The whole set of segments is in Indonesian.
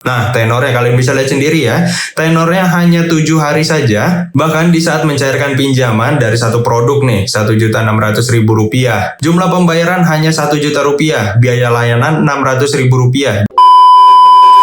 Nah, tenornya kalian bisa lihat sendiri ya. Tenornya hanya 7 hari saja. Bahkan di saat mencairkan pinjaman dari satu produk nih, Rp1.600.000. Jumlah pembayaran hanya Rp1.000.000. Biaya layanan Rp600.000.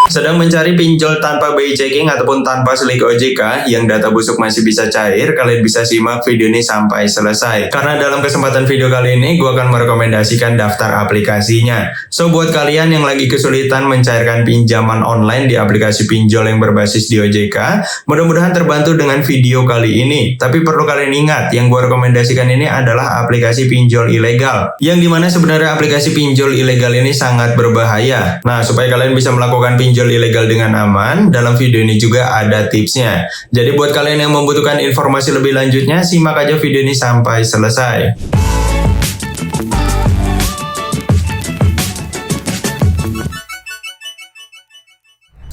Sedang mencari pinjol tanpa BI checking ataupun tanpa slik OJK yang data busuk masih bisa cair, kalian bisa simak video ini sampai selesai. Karena dalam kesempatan video kali ini, gue akan merekomendasikan daftar aplikasinya. So, buat kalian yang lagi kesulitan mencairkan pinjaman online di aplikasi pinjol yang berbasis di OJK, mudah-mudahan terbantu dengan video kali ini. Tapi perlu kalian ingat, yang gue rekomendasikan ini adalah aplikasi pinjol ilegal. Yang dimana sebenarnya aplikasi pinjol ilegal ini sangat berbahaya. Nah, supaya kalian bisa melakukan pinjol ilegal dengan aman, dalam video ini juga ada tipsnya. Jadi buat kalian yang membutuhkan informasi lebih lanjutnya, simak aja video ini sampai selesai.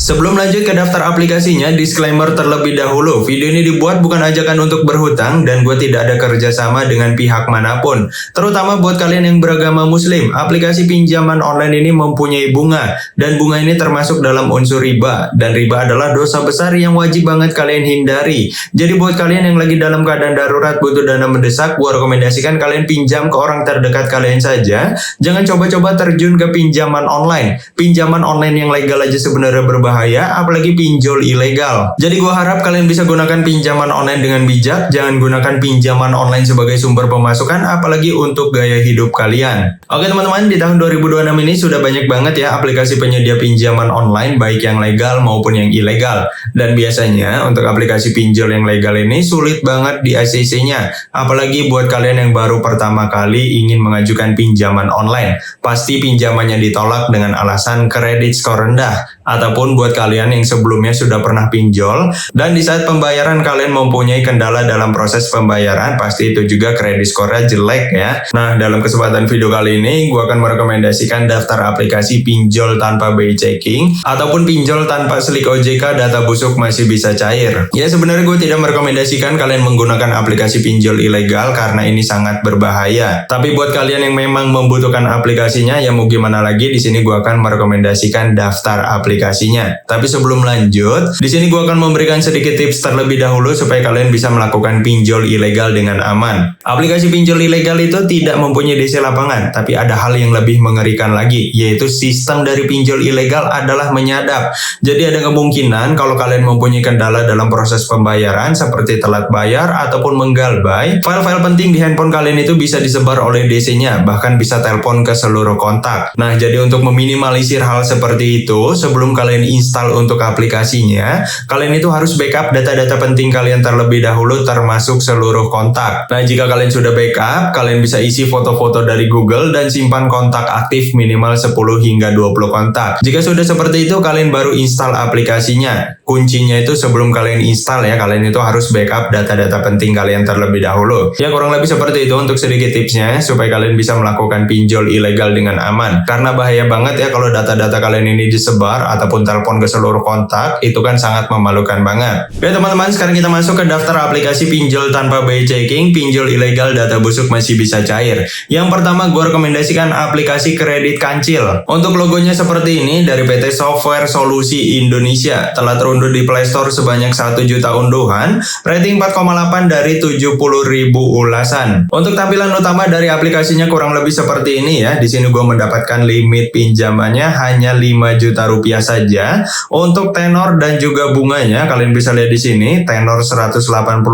Sebelum lanjut ke daftar aplikasinya, disclaimer terlebih dahulu. Video ini dibuat bukan ajakan untuk berhutang dan gue tidak ada kerjasama dengan pihak manapun. Terutama buat kalian yang beragama muslim, aplikasi pinjaman online ini mempunyai bunga. Dan bunga ini termasuk dalam unsur riba. Dan riba adalah dosa besar yang wajib banget kalian hindari. Jadi buat kalian yang lagi dalam keadaan darurat butuh dana mendesak, gue rekomendasikan kalian pinjam ke orang terdekat kalian saja. Jangan coba-coba terjun ke pinjaman online. Pinjaman online yang legal aja sebenarnya berbahaya, apalagi pinjol ilegal. Jadi gue harap kalian bisa gunakan pinjaman online dengan bijak, jangan gunakan pinjaman online sebagai sumber pemasukan, apalagi untuk gaya hidup kalian. Oke teman-teman, di tahun 2026 ini sudah banyak banget ya aplikasi penyedia pinjaman online, baik yang legal maupun yang ilegal. Dan biasanya untuk aplikasi pinjol yang legal ini sulit banget di ACC-nya, apalagi buat kalian yang baru pertama kali ingin mengajukan pinjaman online. Pasti pinjamannya ditolak dengan alasan kredit skor rendah, ataupun buat kalian yang sebelumnya sudah pernah pinjol dan di saat pembayaran kalian mempunyai kendala dalam proses pembayaran, pasti itu juga kredit skornya jelek ya. Nah, dalam kesempatan video kali ini gue akan merekomendasikan daftar aplikasi pinjol tanpa BI checking ataupun pinjol tanpa slik OJK, data busuk masih bisa cair. Ya, sebenarnya gue tidak merekomendasikan kalian menggunakan aplikasi pinjol ilegal karena ini sangat berbahaya. Tapi buat kalian yang memang membutuhkan aplikasinya, ya mau gimana lagi, di sini gue akan merekomendasikan daftar aplikasinya. Tapi sebelum lanjut, di sini gue akan memberikan sedikit tips terlebih dahulu supaya kalian bisa melakukan pinjol ilegal dengan aman. Aplikasi pinjol ilegal itu tidak mempunyai DC lapangan, tapi ada hal yang lebih mengerikan lagi, yaitu sistem dari pinjol ilegal adalah menyadap. Jadi ada kemungkinan kalau kalian mempunyai kendala dalam proses pembayaran seperti telat bayar ataupun menggalbay, file-file penting di handphone kalian itu bisa disebar oleh DC-nya, bahkan bisa telepon ke seluruh kontak. Nah, jadi untuk meminimalisir hal seperti itu, sebelum kalian install untuk aplikasinya, kalian itu harus backup data-data penting kalian terlebih dahulu termasuk seluruh kontak. Nah, jika kalian sudah backup, kalian bisa isi foto-foto dari Google dan simpan kontak aktif minimal 10 hingga 20 kontak. Jika sudah seperti itu, kalian baru install aplikasinya. Kuncinya itu sebelum kalian install ya, kalian itu harus backup data-data penting kalian terlebih dahulu. Ya, kurang lebih seperti itu untuk sedikit tipsnya supaya kalian bisa melakukan pinjol ilegal dengan aman. Karena bahaya banget ya kalau data-data kalian ini disebar ataupun telepon ke seluruh kontak, itu kan sangat memalukan banget. Oke teman-teman, sekarang kita masuk ke daftar aplikasi pinjol tanpa BI checking, pinjol ilegal, data busuk masih bisa cair. Yang pertama gue rekomendasikan aplikasi kredit kancil. Untuk logonya seperti ini dari PT Software Solusi Indonesia, telah terunduh di Play Store sebanyak 1 juta unduhan, rating 4,8 dari 70.000 ulasan. Untuk tampilan utama dari aplikasinya kurang lebih seperti ini ya. Di sini gue mendapatkan limit pinjamannya hanya 5 juta rupiah saja. Untuk tenor dan juga bunganya, kalian bisa lihat di sini, tenor 180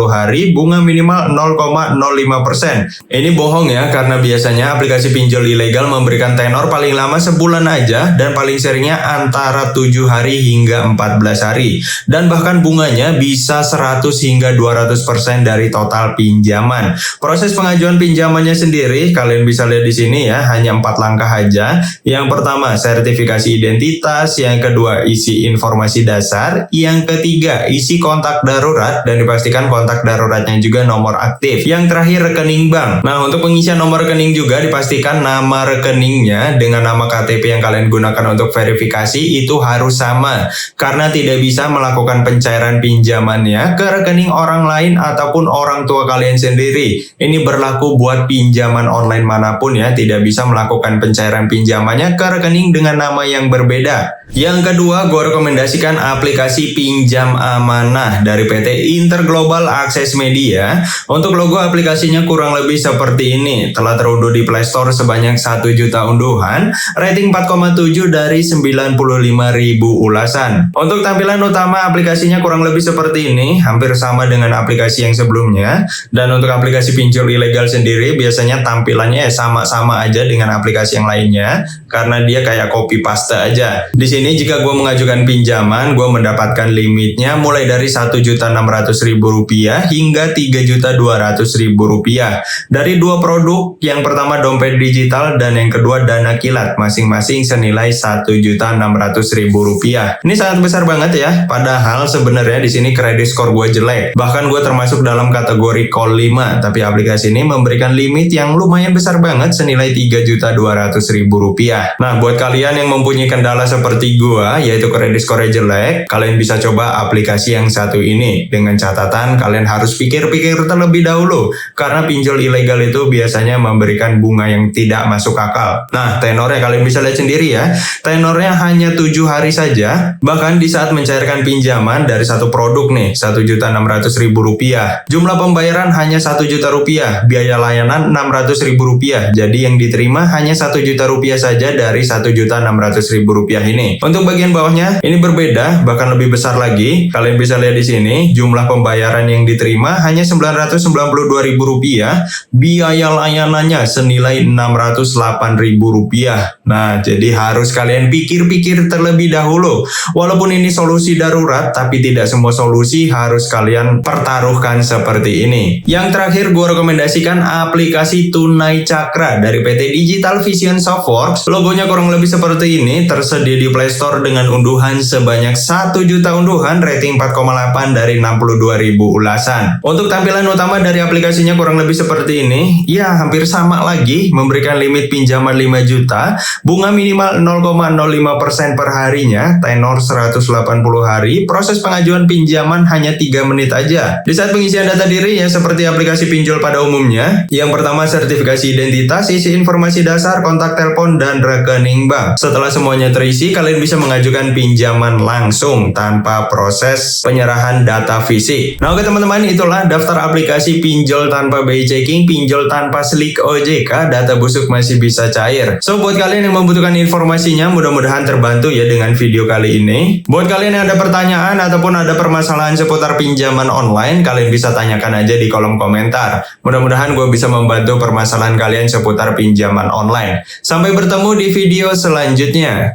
hari, bunga minimal 0,05%. Ini bohong ya, karena biasanya aplikasi pinjol ilegal memberikan tenor paling lama sebulan aja dan paling seringnya antara 7 hari hingga 14 hari. Dan bahkan bunganya bisa 100 hingga 200% dari total pinjaman. Proses pengajuan pinjamannya sendiri, kalian bisa lihat di sini ya, hanya 4 langkah aja. Yang pertama, sertifikasi identitas. Yang kedua, isi informasi dasar. Yang ketiga, isi kontak darurat dan dipastikan kontak daruratnya juga nomor aktif. Yang terakhir, rekening bank. Nah, untuk pengisian nomor rekening juga dipastikan nama rekeningnya dengan nama KTP yang kalian gunakan untuk verifikasi itu harus sama, karena tidak bisa melakukan pencairan pinjamannya ke rekening orang lain ataupun orang tua kalian sendiri. Ini berlaku buat pinjaman online manapun ya, tidak bisa melakukan pencairan pinjamannya ke rekening dengan nama yang berbeda. Yang kedua, kedua, gue rekomendasikan aplikasi Pinjam Amanah dari PT Interglobal Access Media. Untuk logo aplikasinya kurang lebih seperti ini. Telah terunduh di Play Store sebanyak 1 juta unduhan, rating 4,7 dari 95.000 ulasan. Untuk tampilan utama aplikasinya kurang lebih seperti ini, hampir sama dengan aplikasi yang sebelumnya. Dan untuk aplikasi pinjol ilegal sendiri, biasanya tampilannya sama-sama aja dengan aplikasi yang lainnya, karena dia kayak copy paste aja. Di sini jika gue mengajukan pinjaman, gue mendapatkan limitnya mulai dari Rp1.600.000 hingga Rp3.200.000 dari dua produk. Yang pertama dompet digital dan yang kedua dana kilat, masing-masing senilai Rp1.600.000. Ini sangat besar banget ya. Padahal sebenarnya di sini kredit skor gue jelek. Bahkan gue termasuk dalam kategori call 5, tapi aplikasi ini memberikan limit yang lumayan besar banget senilai Rp3.200.000. Nah, buat kalian yang mempunyai kendala seperti gua, yaitu kredit skornya jelek, kalian bisa coba aplikasi yang satu ini. Dengan catatan, kalian harus pikir-pikir terlebih dahulu, karena pinjol ilegal itu biasanya memberikan bunga yang tidak masuk akal. Nah, tenornya kalian bisa lihat sendiri ya. Tenornya hanya 7 hari saja, bahkan di saat mencairkan pinjaman dari satu produk nih, Rp1.600.000. Jumlah pembayaran hanya Rp1 juta, biaya layanan Rp600.000. Jadi yang diterima hanya Rp1 juta saja dari Rp1.600.000 ini. Untuk bagian bawahnya ini berbeda, bahkan lebih besar lagi. Kalian bisa lihat di sini, jumlah pembayaran yang diterima hanya Rp992.000, biaya layanannya senilai Rp608.000. Nah, jadi harus kalian pikir-pikir terlebih dahulu. Walaupun ini solusi darurat, tapi tidak semua solusi harus kalian pertaruhkan seperti ini. Yang terakhir, gue rekomendasikan aplikasi Tunai Cakra dari PT Digital Vision Softworks. Logonya kurang lebih seperti ini, tersedia di Play Store dengan unduhan sebanyak 1 juta unduhan, rating 4,8 dari 62.000 ulasan. Untuk tampilan utama dari aplikasinya kurang lebih seperti ini, ya hampir sama lagi, memberikan limit pinjaman 5 juta, bunga minimal 0,05% per harinya, tenor 180 hari, proses pengajuan pinjaman hanya 3 menit aja. Di saat pengisian data diri ya seperti aplikasi pinjol pada umumnya, yang pertama sertifikasi identitas, isi informasi dasar, kontak telepon, dan rekening bank. Setelah semuanya terisi, kalian bisa mengajukan pinjaman langsung tanpa proses penyerahan data fisik. Nah oke teman-teman, itulah daftar aplikasi pinjol tanpa BI checking, pinjol tanpa slik OJK, data busuk masih bisa cair. So buat kalian yang membutuhkan informasinya, mudah-mudahan terbantu ya dengan video kali ini. Buat kalian yang ada pertanyaan ataupun ada permasalahan seputar pinjaman online, kalian bisa tanyakan aja di kolom komentar. Mudah-mudahan gue bisa membantu permasalahan kalian seputar pinjaman online. Sampai bertemu di video selanjutnya.